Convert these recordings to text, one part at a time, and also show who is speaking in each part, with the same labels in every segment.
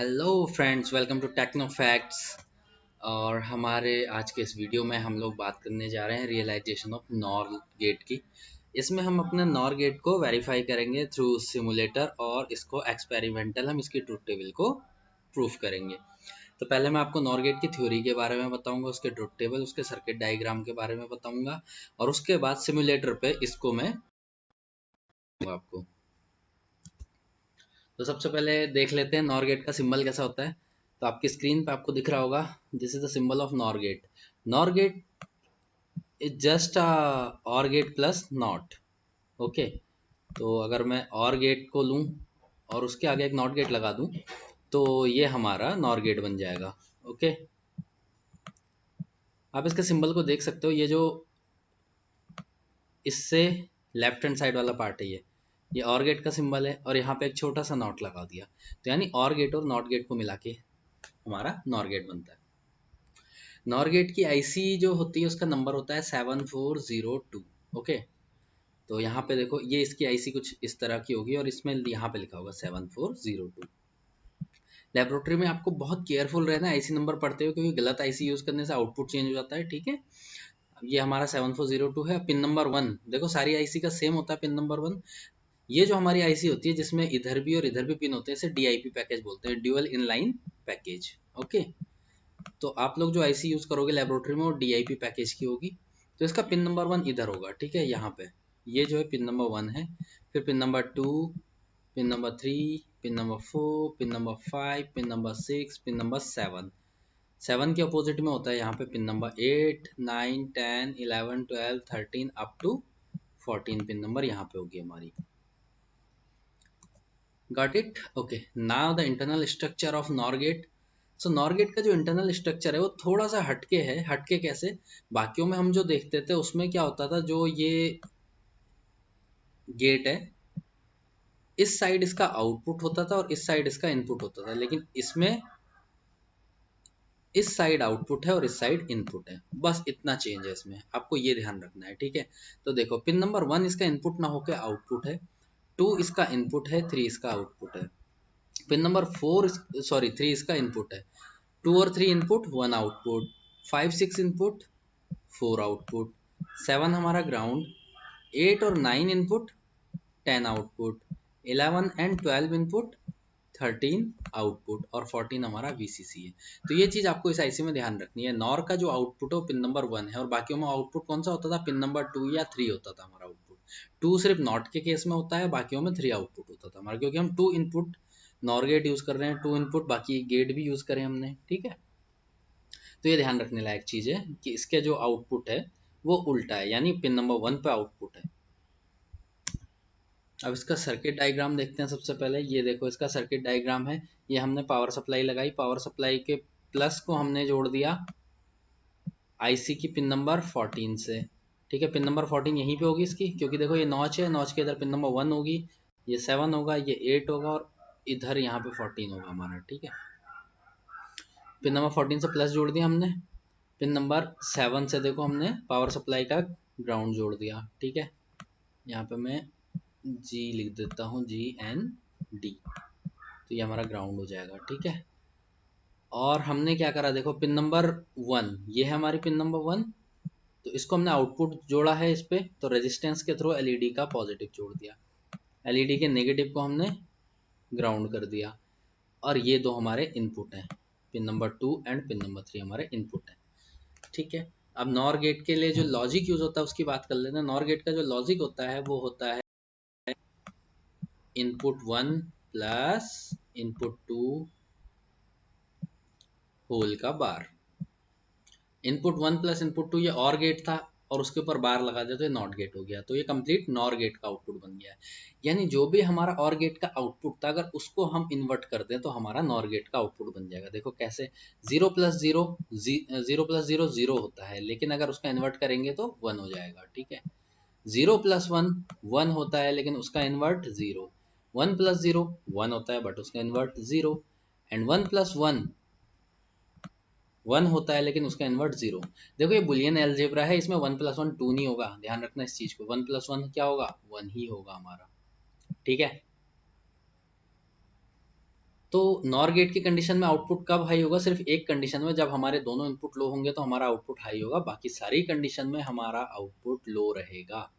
Speaker 1: Hello friends, welcome to Techno Facts. और हमारे आज के इस वीडियो में हम लोग बात करने जा रहे हैं रियलाइजेशन ऑफ नॉर गेट की। इसमें हम अपने नॉर गेट को वेरीफाई करेंगे थ्रू सिमुलेटर और इसको एक्सपेरिमेंटल हम इसकी ट्रुथ टेबल को प्रूफ करेंगे। तो पहले मैं आपको नॉर गेट की थ्योरी के बारे में बताऊंगा, उसके ट्रुथ टेबल, उसके सर्किट डायग्राम के बारे में बताऊंगा और उसके बाद सिमुलेटर पे इसको मैं आपको। तो सबसे पहले देख लेते हैं नॉर गेट का सिंबल कैसा होता है। तो आपकी स्क्रीन पे आपको दिख रहा होगा, this is the symbol of NOR gate. NOR gate is just OR gate plus NOT. Okay, तो अगर मैं और गेट को लूं और उसके आगे एक नॉट गेट लगा दूं तो ये हमारा नॉर गेट बन जाएगा। ओके, आप इसके सिंबल को देख सकते हो, ये जो इससे लेफ्ट हैंड साइड वाला पार्ट है ये और गेट का सिंबल है और यहाँ पे एक छोटा सा नॉट लगा दिया, तो यानी और गेट और नॉट गेट को मिला के हमारा नॉर गेट बनता है। नॉर गेट की आईसी जो होती है उसका नंबर होता है 7402। ओके, तो यहाँ पे देखो, ये इसकी आईसी कुछ इस तरह की होगी और इसमें यहाँ पे लिखा होगा 7402। लेबोरेटरी में आपको बहुत केयरफुल रहना है आईसी नंबर पढ़ते हुए, क्योंकि गलत आईसी यूज करने से आउटपुट चेंज हो जाता है। ठीक है, अब ये हमारा 7402 है। पिन नंबर 1 देखो, सारी आईसी का सेम होता है पिन नंबर 1। ये जो हमारी आईसी होती है जिसमें इधर भी और इधर भी पिन होते हैं, इसे डीआईपी पैकेज बोलते हैं, ड्यूअल इनलाइन पैकेज। ओके, तो आप लोग जो आईसी यूज करोगे लेबोरेटरी में वो डीआईपी पैकेज की होगी। तो इसका पिन नंबर 1 इधर होगा। ठीक है, यहाँ पे ये जो है पिन नंबर 1 है। फिर pin number 2, pin number 3, pin number 4, pin number 5, pin number 6, pin number 7। 7 के अपोजिट में होता है यहाँ पे pin number 8, 9, 10, 11, 12, 13 up to 14 pin number यहाँ पे होगी हमारी। Got it? Okay, now the internal structure of NOR gate. So NOR gate का जो इंटरनल स्ट्रक्चर है वो थोड़ा सा हटके है। हटके कैसे? बाकियों में हम जो देखते थे उसमें क्या होता था, जो ये गेट है इस साइड इसका आउटपुट होता था और इस साइड इसका इनपुट होता था, लेकिन इसमें इस साइड आउटपुट है और इस साइड इनपुट है। बस इतना चेंज है इसमें, आपको ये ध्यान रखना है। ठीक है, तो देखो, पिन नंबर 1 इसका इनपुट ना होकर आउटपुट है, 2 इसका इनपुट है, 3 इसका आउटपुट है। पिन नंबर 4 सॉरी 3 इसका इनपुट है, 2 और 3 इनपुट, 1 आउटपुट, 5 6 इनपुट, 4 आउटपुट, 7 हमारा ग्राउंड, 8 और 9 input, 10 output, 11 and 12 input, 13 output और 14 हमारा वीसीसी है। तो ये चीज आपको इस आईसी में ध्यान रखनी है। नॉर का जो आउटपुट है वो पिन नंबर 1 है और बाकियों में आउटपुट कौन सा होता था? पिन नंबर 2 या 3 होता था हमारा आउटपुट। 2 सिर्फ नॉट के केस में होता है, बाकियों में 3 आउटपुट होता था हमारा, क्योंकि हम 2 इनपुट नॉर गेट यूज कर रहे हैं, 2 इनपुट बाकी गेट भी यूज करें हमने। ठीक है, तो ये ध्यान रखने लायक चीज है कि इसके जो आउटपुट है वो उल्टा है, यानी पिन नंबर 1 पे आउटपुट है। अब इसका सर्किट डायग्राम देखते हैं। सबसे पहले ये देखो, इसका सर्किट डायग्राम है। ये हमने पावर सप्लाई लगाई, पावर सप्लाई के प्लस को हमने जोड़ दिया आईसी की पिन नंबर 14 से। ठीक है, पिन नंबर 14 यहीं पे होगी इसकी, क्योंकि देखो ये नॉच है, नॉच के इधर पिन नंबर 1 होगी, ये 7 होगा, ये 8 होगा और इधर यहाँ पे 14 होगा हमारा। ठीक है, पिन नंबर 14 से प्लस जोड़ दिया हमने, पिन नंबर 7 से देखो हमने पावर सप्लाई का ग्राउंड जोड़ दिया। ठीक है, यहाँ पे मैं जी लिख देता हूँ, GND, तो ये हमारा ग्राउंड हो जाएगा। ठीक है, और हमने क्या करा, देखो पिन नंबर 1 ये है हमारी पिन नंबर 1, तो इसको हमने आउटपुट जोड़ा है इस पे, तो रेजिस्टेंस के थ्रू एलईडी का पॉजिटिव जोड़ दिया, एलईडी के नेगेटिव को हमने ग्राउंड कर दिया, और ये दो हमारे इनपुट हैं, pin number 2 and pin number 3 हमारे इनपुट हैं। ठीक है, अब नॉर गेट के लिए जो लॉजिक यूज होता है उसकी बात कर लेते हैं। नॉर गेट का जो लॉजिक होता है वो होता है इनपुट 1 प्लस इनपुट 2 होल का बार। इनपुट 1 प्लस इनपुट 2 ये और गेट था और उसके ऊपर बार लगा दिया तो ये नॉट गेट हो गया, तो ये कंप्लीट नॉर गेट का आउटपुट बन गया है। यानी जो भी हमारा और गेट का आउटपुट था, अगर उसको हम इन्वर्ट कर दें तो हमारा नॉर गेट का आउटपुट बन जाएगा। देखो कैसे, 0 प्लस 0 0 प्लस 0 0 होता है, लेकिन अगर उसका इन्वर्ट करेंगे तो 1 हो जाएगा। ठीक है, 0 प्लस 1 1 होता है, लेकिन उसका इन्वर्ट 0। 1 प्लस 0 1 होता है बट उसका इन्वर्ट 0, एंड 1 प्लस 1 1 होता है लेकिन उसका इन्वर्ट 0। देखो ये बुलियन एलजेब्रा है, इसमें 1 प्लस 1 2 नहीं होगा, ध्यान रखना इस चीज को। 1 प्लस 1 क्या होगा? 1 ही होगा हमारा। ठीक है, तो नॉर गेट की कंडीशन में आउटपुट कब हाई होगा? सिर्फ एक कंडीशन में, जब हमारे दोनों इनपुट लो होंगे तो हमारा आउटपुट हाई होगा, बाकी सारी कंडीशन में हमारा आउटपुट लो रहेगा।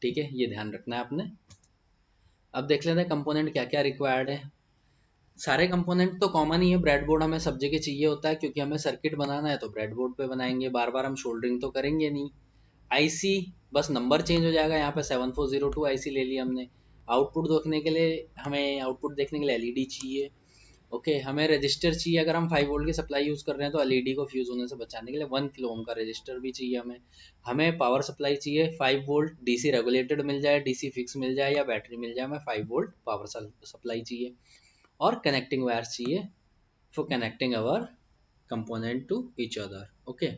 Speaker 1: ठीक है, ये ध्यान रखना है आपने। अब देख लेते हैं कंपोनेंट क्या क्या रिक्वायर्ड है। सारे कंपोनेंट तो कॉमन ही है, ब्रेडबोर्ड हमें सब जगह चाहिए होता है, क्योंकि हमें सर्किट बनाना है तो ब्रेडबोर्ड पे बनाएंगे, बार बार हम शोल्डरिंग तो करेंगे नहीं। आईसी बस नंबर चेंज हो जाएगा, यहाँ पे 7402 आईसी ले ली हमने। आउटपुट देखने के लिए हमें आउटपुट देखने के लिए एलईडी चाहिए। ओके, हमें रजिस्टर चाहिए, अगर हम 5 वोल्ट की सप्लाई यूज़ कर रहे हैं तो एलईडी को फ्यूज़ होने से बचाने के लिए 1 किलो ओम का रजिस्टर भी चाहिए हमें। हमें पावर सप्लाई चाहिए 5 वोल्ट, डीसी रेगुलेटेड मिल जाए, डीसी फिक्स मिल जाए या बैटरी मिल जाए, हमें 5 वोल्ट पावर सप्लाई चाहिए। और कनेक्टिंग वायर्स चाहिए for connecting our component to each other. Okay,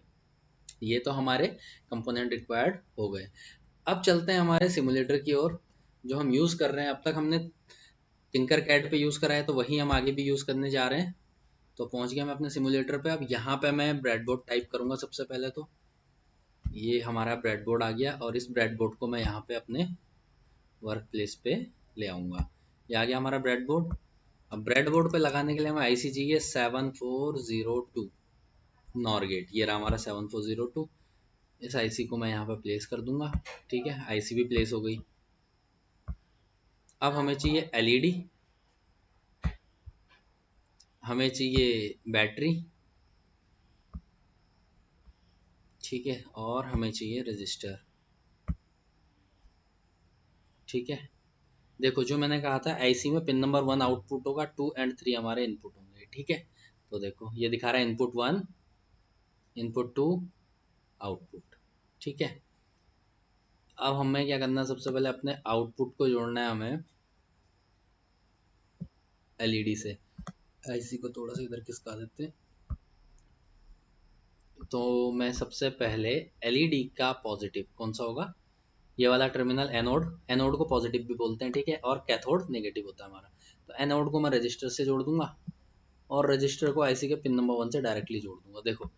Speaker 1: ये तो हमारे कंपोनेंट रिक्वायर्ड हो गए। अब चलते हैं हमारे सिमुलेटर की ओर, जो हम यूज़ कर रहे हैं। अब तक हमने टिंकर कैड पे यूज़ करा है, तो वही हम आगे भी यूज़ करने जा रहे हैं। तो पहुंच गया मैं अपने सिमुलेटर पे। अब यहाँ पे मैं ब्रेडबोर्ड टाइप करूँगा सबसे पहले। तो ये हमारा ब्रेडबोर्ड आ गया, और इस ब्रेडबोर्ड को मैं यहाँ पे अपने वर्क प्लेस पे ले आऊँगा। ये आ गया हमारा ब्रेडबोर्ड। अब ब्रेडबोर्ड पे लगाने के लिए हमें आईसी चाहिए 7402 नॉर गेट। ये रहा हमारा 7402। इस आईसी को मैं यहाँ पे प्लेस कर दूंगा। ठीक है, आईसी भी प्लेस हो गई। अब हमें चाहिए एलईडी, हमें चाहिए बैटरी, ठीक है, और हमें चाहिए रजिस्टर। ठीक है, देखो जो मैंने कहा था आईसी में पिन नंबर 1 आउटपुट होगा, 2 एंड 3 हमारे इनपुट होंगे। ठीक है, तो देखो ये दिखा रहा है इनपुट 1, इनपुट 2, आउटपुट। ठीक है, अब हमें क्या करना है, सबसे पहले अपने आउटपुट को जोड़ना है हमें एलईडी से। आईसी को थोड़ा सा इधर खिसका देते हैं। तो मैं सबसे पहले एलईडी का पॉजिटिव कौन सा होगा, ये वाला टर्मिनल एनोड, एनोड को पॉजिटिव भी बोलते हैं। ठीक है, और कैथोड नेगेटिव होता है हमारा। तो एनोड को मैं रजिस्टर से जोड़ दूंगा, और रजिस्टर को आईसी के पिन नंबर 1 से डायरेक्टली जोड़ दूंगा। देखो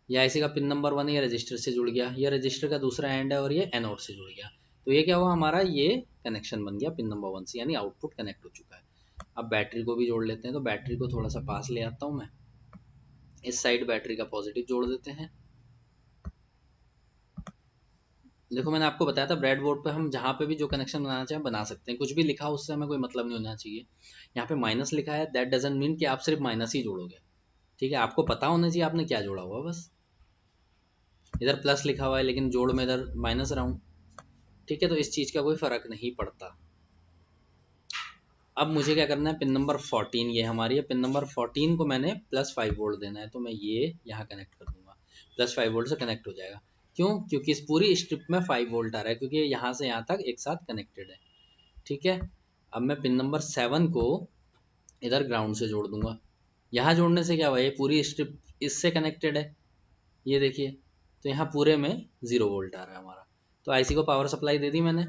Speaker 1: ये आईसी का पिन नंबर 1 ये रजिस्टर से जुड़ गया, ये रजिस्टर का दूसरा एंड है, और ये एनोड से जुड़ गया। तो ये क्या हुआ हमारा, ये कनेक्शन बन गया पिन नंबर 1 से, यानी आउटपुट कनेक्ट हो चुका है। अब बैटरी को भी जोड़ लेते हैं। तो बैटरी को थोड़ा सा पास ले आता हूँ मैं, इस साइड बैटरी का पॉजिटिव जोड़ देते हैं। देखो मैंने आपको बताया था ब्रेड बोर्ड पे हम जहाँ पे भी जो कनेक्शन बनाना चाहें बना सकते हैं, कुछ भी लिखा हो उससे हमें कोई मतलब नहीं होना चाहिए। यहाँ पे माइनस लिखा है, दैट डजंट मीन कि आप सिर्फ माइनस ही जोड़ोगे। ठीक है, आपको पता होना चाहिए आपने क्या जोड़ा हुआ बस। इधर प्लस लिखा हुआ है लेकिन जोड़ में इधर माइनस रहा हूँ। ठीक है, तो इस चीज़ का कोई फ़र्क नहीं पड़ता। अब मुझे क्या करना है, पिन नंबर 14 ये हमारी है, पिन नंबर 14 को मैंने +5 वोल्ट देना है। तो मैं ये यहाँ कनेक्ट कर दूंगा, +5 वोल्ट से कनेक्ट हो जाएगा। क्यों? क्योंकि इस पूरी स्ट्रिप में 5 वोल्ट आ रहा है, क्योंकि यहाँ से यहाँ तक एक साथ कनेक्टेड है। ठीक है, अब मैं पिन नंबर 7 को इधर ग्राउंड से जोड़ दूंगा। यहाँ जोड़ने से क्या हुआ, ये पूरी स्ट्रिप इससे कनेक्टेड है, ये देखिए। तो यहाँ पूरे में 0 वोल्ट आ रहा है हमारा। तो आईसी को पावर सप्लाई दे दी मैंने।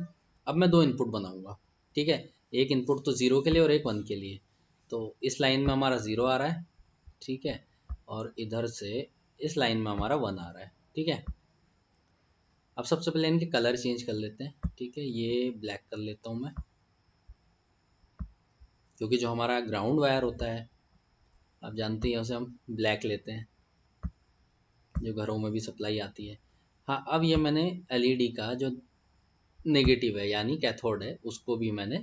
Speaker 1: अब मैं 2 इनपुट बनाऊंगा। ठीक है, एक इनपुट तो 0 के लिए और एक 1 के लिए। तो इस लाइन में हमारा 0 आ रहा है, ठीक है, और इधर से इस लाइन में हमारा 1 आ रहा है। ठीक है, अब सबसे पहले इनके कलर चेंज कर लेते हैं। ठीक है, ये ब्लैक कर लेता हूँ मैं, क्योंकि जो हमारा ग्राउंड वायर होता है आप जानते हैं उसे हम ब्लैक लेते हैं, जो घरों में भी सप्लाई आती है। हाँ, अब ये मैंने एलईडी का जो नेगेटिव है यानी कैथोड है, उसको भी मैंने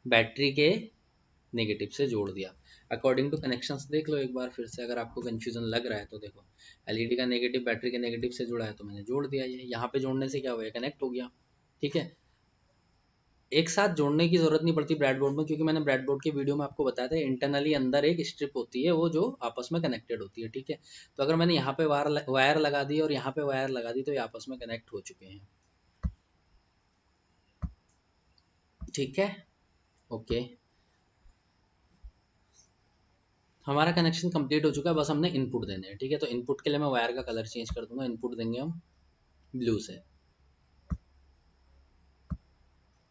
Speaker 1: बैटरी के नेगेटिव से जोड़ दिया। अकॉर्डिंग टू कनेक्शंस देख लो एक बार फिर से, अगर आपको कन्फ्यूजन लग रहा है तो देखो एलईडी का नेगेटिव बैटरी के नेगेटिव से जुड़ा है, तो मैंने जोड़ दिया। ये यहाँ पे जोड़ने से क्या हुआ, कनेक्ट हो गया। ठीक है, एक साथ जोड़ने की जरूरत नहीं पड़ती ब्रेडबोर्ड में, क्योंकि मैंने ब्रेडबोर्ड की वीडियो में आपको बताया था इंटरनली अंदर एक स्ट्रिप होती है वो जो आपस में कनेक्टेड होती है। ठीक है, तो अगर मैंने यहाँ पे वायर लगा दी और यहाँ पे वायर लगा दी तो ये आपस में कनेक्ट हो चुके हैं। ठीक है, ओके, हमारा कनेक्शन कंप्लीट हो चुका है, बस हमने इनपुट देने हैं। ठीक है, तो इनपुट के लिए मैं वायर का कलर चेंज कर दूंगा, इनपुट देंगे हम ब्लू से।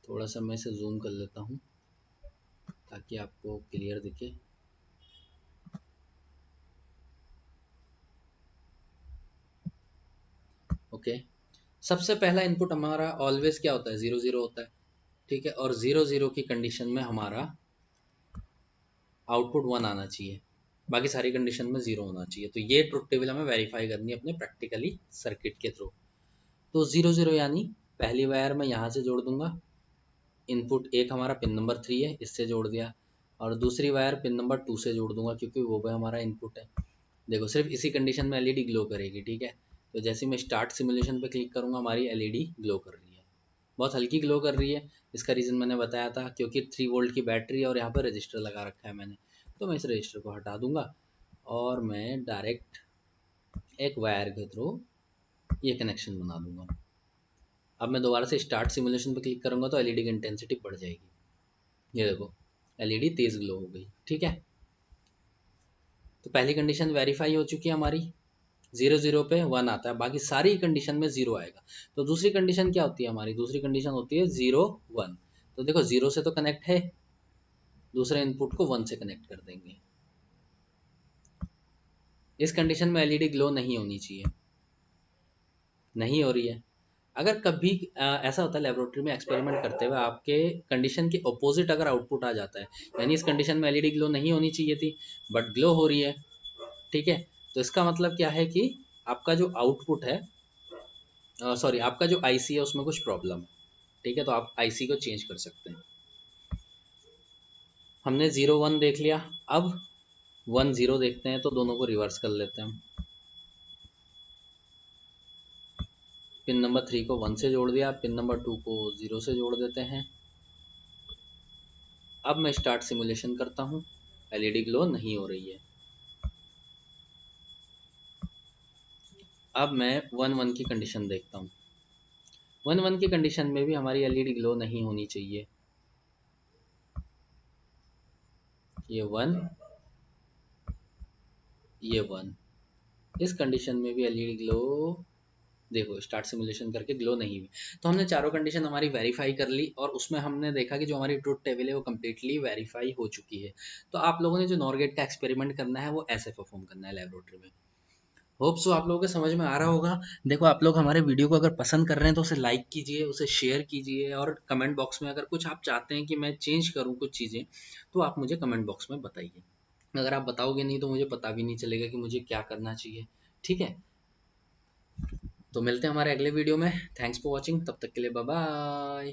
Speaker 1: थोड़ा सा मैं इसे जूम कर लेता हूँ ताकि आपको क्लियर दिखे। ओके, सबसे पहला इनपुट हमारा ऑलवेज क्या होता है, 0 0 होता है। ठीक है, और 0 0 की कंडीशन में हमारा आउटपुट 1 आना चाहिए, बाकी सारी कंडीशन में 0 होना चाहिए। तो ये ट्रुथ टेबल हमें वेरीफाई करनी है अपने प्रैक्टिकली सर्किट के थ्रू। तो 0 0 यानी पहली वायर मैं यहाँ से जोड़ दूंगा, इनपुट एक हमारा पिन नंबर 3 है, इससे जोड़ दिया, और दूसरी वायर पिन नंबर 2 से जोड़ दूंगा क्योंकि वो भी हमारा इनपुट है। देखो सिर्फ इसी कंडीशन में एलईडी ग्लो करेगी, ठीक है। तो जैसे मैं स्टार्ट सिमुलेशन पे क्लिक करूंगा हमारी एलईडी ग्लो कर रही है, बहुत हल्की ग्लो कर रही है। इसका रीज़न मैंने बताया था, क्योंकि 3 वोल्ट की बैटरी है और यहाँ पर रजिस्टर लगा रखा है मैंने। तो मैं इस रजिस्टर को हटा दूंगा और मैं डायरेक्ट एक वायर के थ्रू ये कनेक्शन बना दूंगा। अब मैं दोबारा से स्टार्ट सिमुलेशन पर क्लिक करूंगा तो एलईडी की इंटेंसिटी बढ़ जाएगी। ये देखो एलईडी तेज ग्लो हो गई, ठीक है। तो पहली कंडीशन वेरीफाई हो चुकी है हमारी, 0 0 पे 1 आता है, बाकी सारी कंडीशन में 0 आएगा। तो दूसरी कंडीशन क्या होती है हमारी, दूसरी कंडीशन होती है 0 1। तो देखो 0 से तो कनेक्ट है, दूसरे इनपुट को 1 से कनेक्ट कर देंगे। इस कंडीशन में एलईडी ग्लो नहीं होनी चाहिए, नहीं हो रही है। अगर कभी ऐसा होता है लेबोरेटरी में एक्सपेरिमेंट करते हुए आपके कंडीशन के ऑपोजिट अगर आउटपुट आ जाता है, यानी इस कंडीशन में एलईडी ग्लो नहीं होनी चाहिए थी बट ग्लो हो रही है, ठीक है। तो इसका मतलब क्या है कि आपका जो आउटपुट है, सॉरी आपका जो आईसी है उसमें कुछ प्रॉब्लम है, ठीक है। तो आप आईसी को चेंज कर सकते हैं। हमने 0 1 देख लिया, अब 1 0 देखते हैं, तो दोनों को रिवर्स कर लेते हैं हम। पिन नंबर 3 को 1 से जोड़ दिया, पिन नंबर 2 को 0 से जोड़ देते हैं। अब मैं स्टार्ट सिमुलेशन करता हूँ, एलईडी ग्लो नहीं हो रही है। अब मैं 1 1 की कंडीशन देखता हूँ, 1 1 की कंडीशन में भी हमारी एलईडी ग्लो नहीं होनी चाहिए। ये 1, ये 1, इस कंडीशन में भी एलईडी ग्लो, देखो स्टार्ट सिमुलेशन करके ग्लो नहीं हुई। तो हमने चारों कंडीशन हमारी वेरीफाई कर ली और उसमें हमने देखा कि जो हमारी ट्रुथ टेबल है वो कम्प्लीटली वेरीफाई हो चुकी है। तो आप लोगों ने जो नॉर गेट का एक्सपेरिमेंट करना है वो ऐसे परफॉर्म करना है लेबोरेटरी में। होप सो आप लोगों को समझ में आ रहा होगा। देखो आप लोग हमारे वीडियो को अगर पसंद कर रहे हैं तो उसे लाइक कीजिए, उसे शेयर कीजिए, और कमेंट बॉक्स में अगर कुछ आप चाहते हैं कि मैं चेंज करूँ कुछ चीज़ें, तो आप मुझे कमेंट बॉक्स में बताइए। अगर आप बताओगे नहीं तो मुझे पता भी नहीं चलेगा कि मुझे क्या करना चाहिए, ठीक है। तो मिलते हैं हमारे अगले वीडियो में। थैंक्स फॉर वॉचिंग, तब तक के लिए बाय बाय।